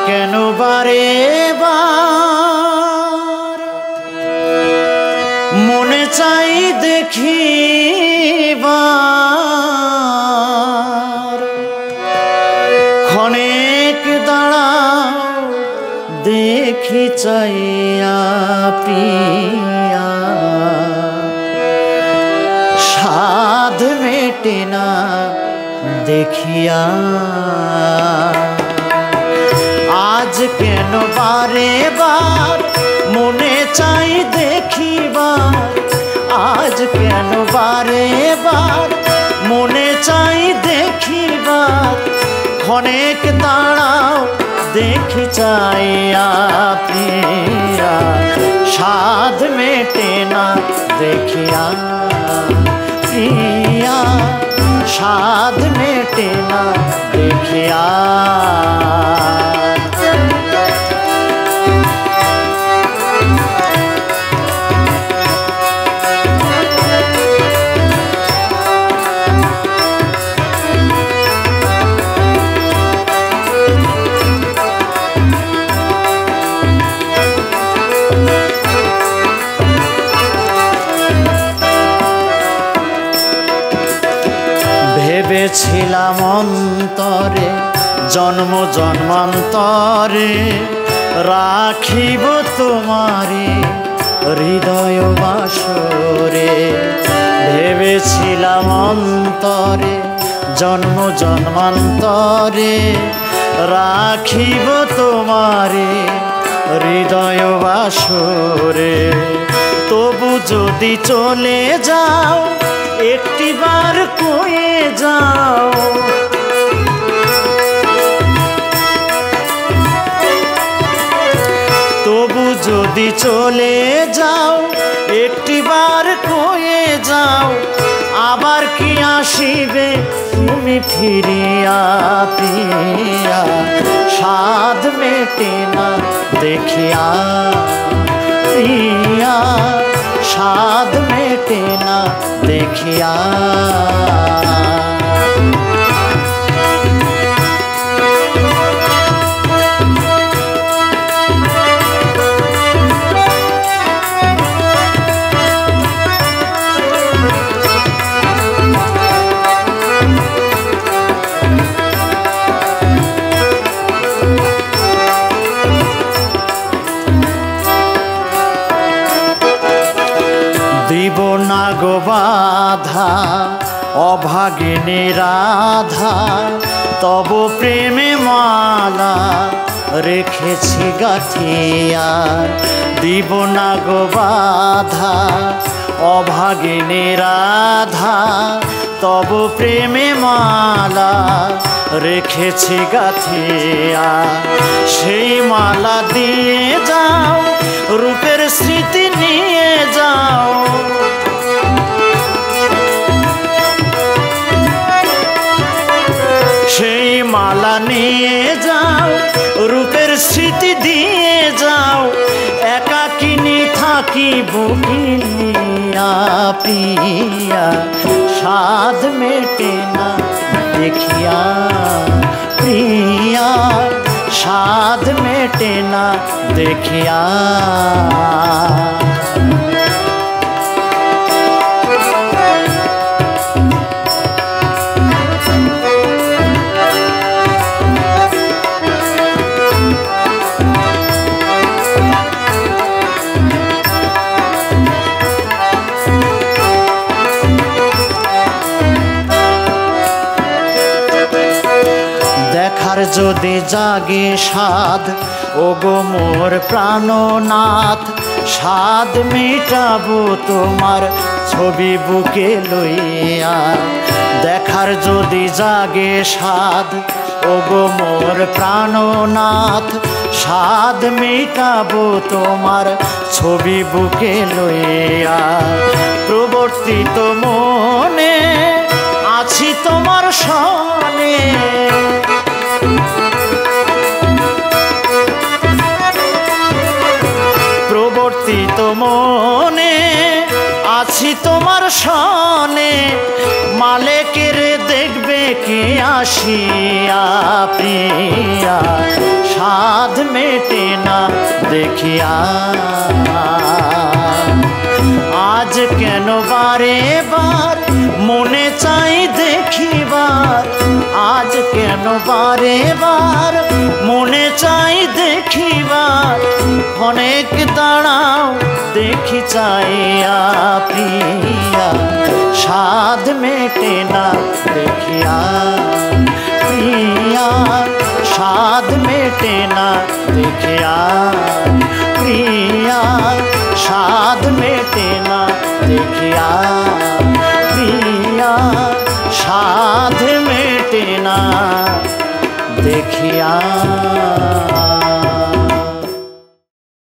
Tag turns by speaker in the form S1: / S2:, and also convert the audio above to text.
S1: কেন বারে বার মনে চাই দেখিবার, ক্ষণেক দাঁড়াও দেখি চাইয়া প্রিয়া, সাধ মেটে না দেখিয়া। আজ কেন বারে বার মনে চাই দেখিবার, আজ কেন বারে বার মনে চাই দেখিবার, ক্ষণেক দাঁড়াও দেখি চাইয়া প্রিয়া, সাধ মেটে না দেখিয়া প্রিয়া, সাধ মেটে না দেখিয়া। ভেবেছিলাম অন্তরে জন্ম জন্মান্তরে রাখিব তোমারে হৃদয় বাসরে, ভেবেছিলাম অন্তরে জন্ম জন্মান্তরে রাখিব তোমারে হৃদয় বাসরে। তবু যদি চলে যাও একটিবার কয়ে যাও, তবু যদি চলে যাও একটিবার কয়ে যাও, আবার কি আসিবে তুমি ফিরিয়া প্রিয়া, সাধ মেটে না দেখিয়া প্রিয়া, সাধ মেটে না দেখিয়া। দিব না গো বাধা অভাগিনী রাধা, তব প্রেমে মালা রেখেছি গাথিয়া। দিব না গো বাধা অভাগিনী রাধা, তব প্রেমে মালা রেখেছি গাথিয়া। সেই মালা দিয়ে যাও রূপের স্মৃতি নিয়ে যাও, সেই মালা নিয়ে যাও রূপের স্মৃতি দিয়ে যাও, একাকিনী থাকিব কিনিয়া প্রিয়া, সাধ মেটে না দেখিয়া প্রিয়া, সাধ মেটে না দেখিয়া। দেখার যদি জাগে সাধ ওগো মোর প্রাণনাথ, সাধ মেটাবো তোমার ছবি বুকে লইয়া। দেখার যদি জাগে সাধ ওগো মোর প্রাণনাথ, সাধ মেটাবো তোমার ছবি বুকে লইয়া। প্রবর্তিত মনে আছি তোমার সনে, প্রবর্তিত মনে আছি তোমার সনে, মালিকের দেখবে কি আসিয়া প্রিয়া সাধ মেটে না দেখিয়া। আজ কেন বারে বার মনে চাই দেখিবার, আজ কেন বারে বার মনে চাই দেখিবার, অনেক দাঁড়াও দেখি চাইয়া প্রিয়া সাধ মেটে না দেখিয়া। প্রিয়া সাধ মেটে না দেখিয়া, প্রিয়া সাধ মেটে না দেখিয়া, প্রিয়া সাধ মেটে না দেখিয়া।